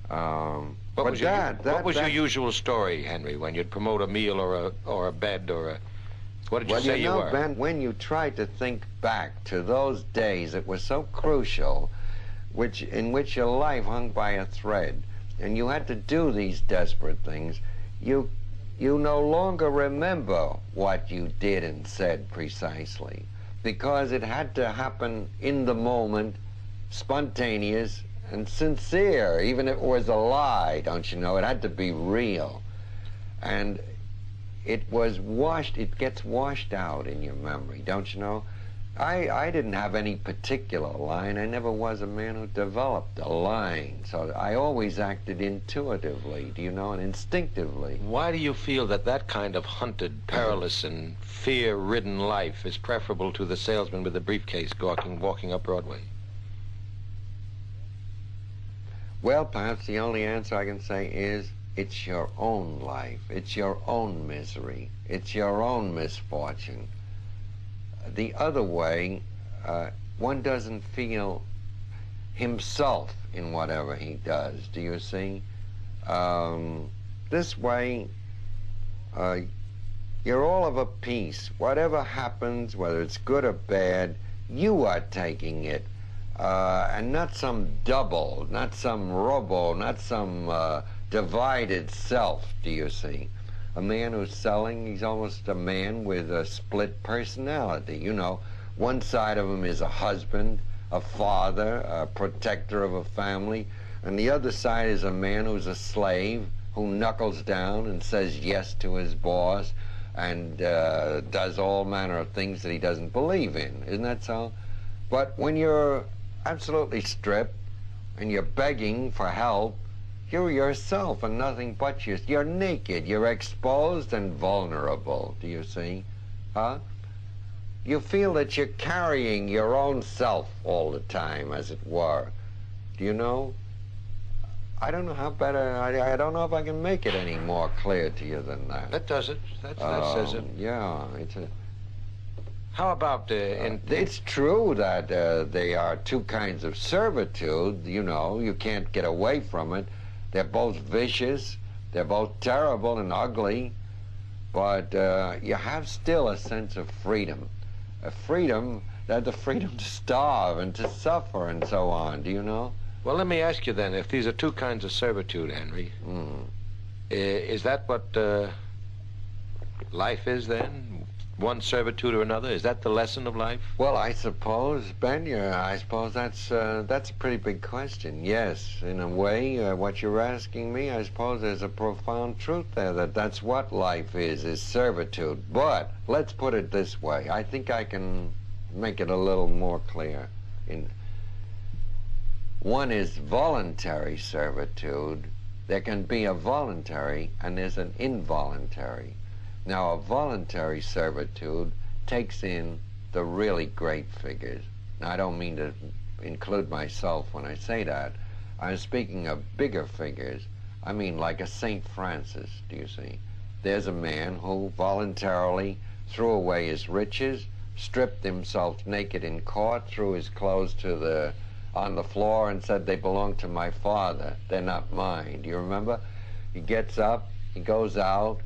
What was your usual story, Henry, when you'd promote a meal or a bed or a... What did you say you were? Ben, when you try to think back to those days that were so crucial, in which your life hung by a thread, and you had to do these desperate things, you no longer remember what you did and said precisely, because it had to happen in the moment, spontaneous and sincere, even if it was a lie, don't you know? It had to be real. And it gets washed out in your memory, don't you know? I didn't have any particular line. I never was a man who developed a line. So I always acted intuitively, do you know, and instinctively. Why do you feel that kind of hunted, perilous, and fear-ridden life is preferable to the salesman with the briefcase walking up Broadway? Well, perhaps the only answer I can say is it's your own life. It's your own misery. It's your own misfortune. The other way, one doesn't feel himself in whatever he does, do you see? This way, you're all of a piece. Whatever happens, whether it's good or bad, you are taking it. And not some double, not some robo, not some divided self, do you see? A man who's selling, he's almost a man with a split personality. You know, one side of him is a husband, a father, a protector of a family, and the other side is a man who's a slave, who knuckles down and says yes to his boss and does all manner of things that he doesn't believe in. Isn't that so? But when you're absolutely stripped and you're begging for help, you're yourself and nothing but you. You're naked, you're exposed and vulnerable, do you see? Huh? You feel that you're carrying your own self all the time, as it were. Do you know? I don't know how better, I don't know if I can make it any more clear to you than that. That does it. That says it. Yeah, it's a... How about... it's true that they are two kinds of servitude, you know, you can't get away from it. They're both vicious, they're both terrible and ugly, but you have still a sense of freedom. A freedom, the freedom to starve and to suffer and so on, do you know? Well, let me ask you then, if these are two kinds of servitude, Henry, is that what life is then? One servitude or another? Is that the lesson of life? Well, I suppose, Ben, I suppose that's a pretty big question. Yes, in a way, what you're asking me, I suppose there's a profound truth there, that's what life is servitude. But let's put it this way. I think I can make it a little more clear. One is voluntary servitude. There can be a voluntary and there's an involuntary. Now, a voluntary servitude takes in the really great figures. Now, I don't mean to include myself when I say that. I'm speaking of bigger figures. I mean like a St. Francis, do you see? There's a man who voluntarily threw away his riches, stripped himself naked in court, threw his clothes on the floor and said, "They belong to my father, they're not mine." Do you remember? He gets up, he goes out,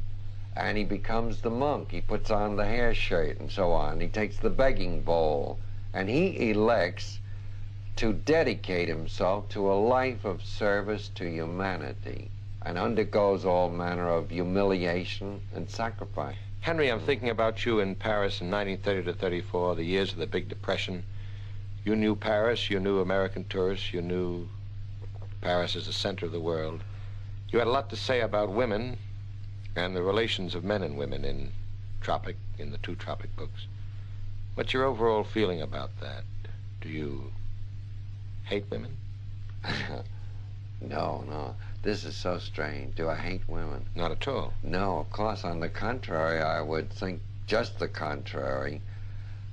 and he becomes the monk. He puts on the hair shirt and so on. He takes the begging bowl, and he elects to dedicate himself to a life of service to humanity and undergoes all manner of humiliation and sacrifice. Henry, I'm thinking about you in Paris in 1930 to 34, the years of the Big Depression. You knew Paris, you knew American tourists, you knew Paris as the center of the world. You had a lot to say about women and the relations of men and women in the two Tropic books. What's your overall feeling about that? Do you hate women? No. This is so strange. Do I hate women? Not at all. No, of course. On the contrary, I would think just the contrary.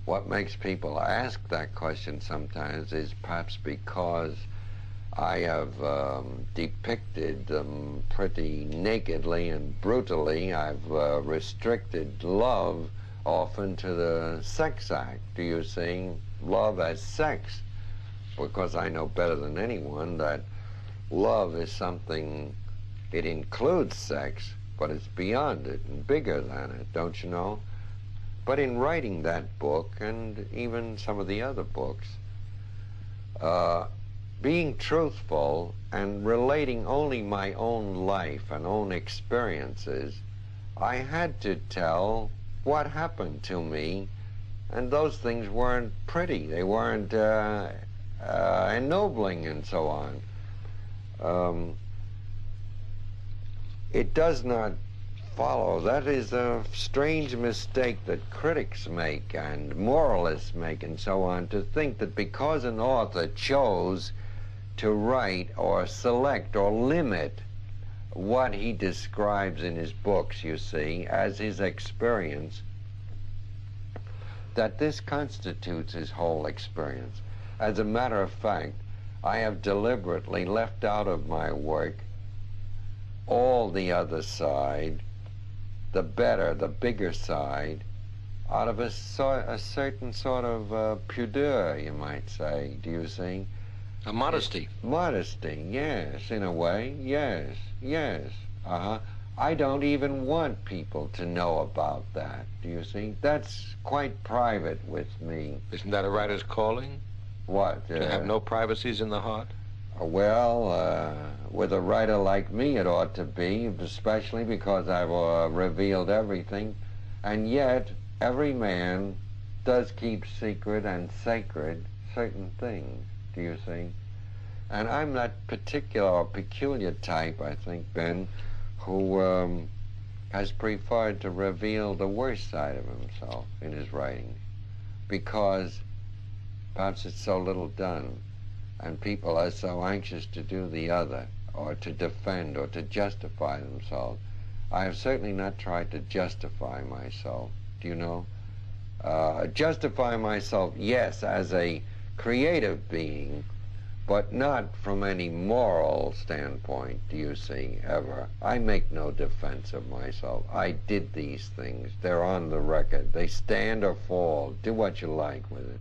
What makes people ask that question sometimes is perhaps because I have depicted them pretty nakedly and brutally. I've restricted love often to the sex act. Do you see? Love as sex. Because I know better than anyone that love is something, it includes sex, but it's beyond it and bigger than it, don't you know? But in writing that book, and even some of the other books, being truthful and relating only my own life and own experiences, I had to tell what happened to me, and those things weren't pretty. They weren't ennobling and so on. It does not follow. That is a strange mistake that critics make and moralists make and so on, to think that because an author chose to write or select or limit what he describes in his books, you see, as his experience, that this constitutes his whole experience. As a matter of fact, I have deliberately left out of my work all the other side, the better, the bigger side, out of a certain sort of pudeur, you might say, do you see? A modesty. Modesty, yes, in a way, yes, yes. I don't even want people to know about that, do you see? That's quite private with me. Isn't that a writer's calling? What? To have no privacies in the heart? Well, with a writer like me, it ought to be, especially because I've revealed everything. And yet, every man does keep secret and sacred certain things, do you see? And I'm that particular or peculiar type, I think, Ben, who has preferred to reveal the worst side of himself in his writings, because perhaps it's so little done, and people are so anxious to do the other, or to defend, or to justify themselves. I have certainly not tried to justify myself, do you know? Justify myself, yes, as a creative being, but not from any moral standpoint, do you see, ever. I make no defense of myself. I did these things. They're on the record. They stand or fall. Do what you like with it.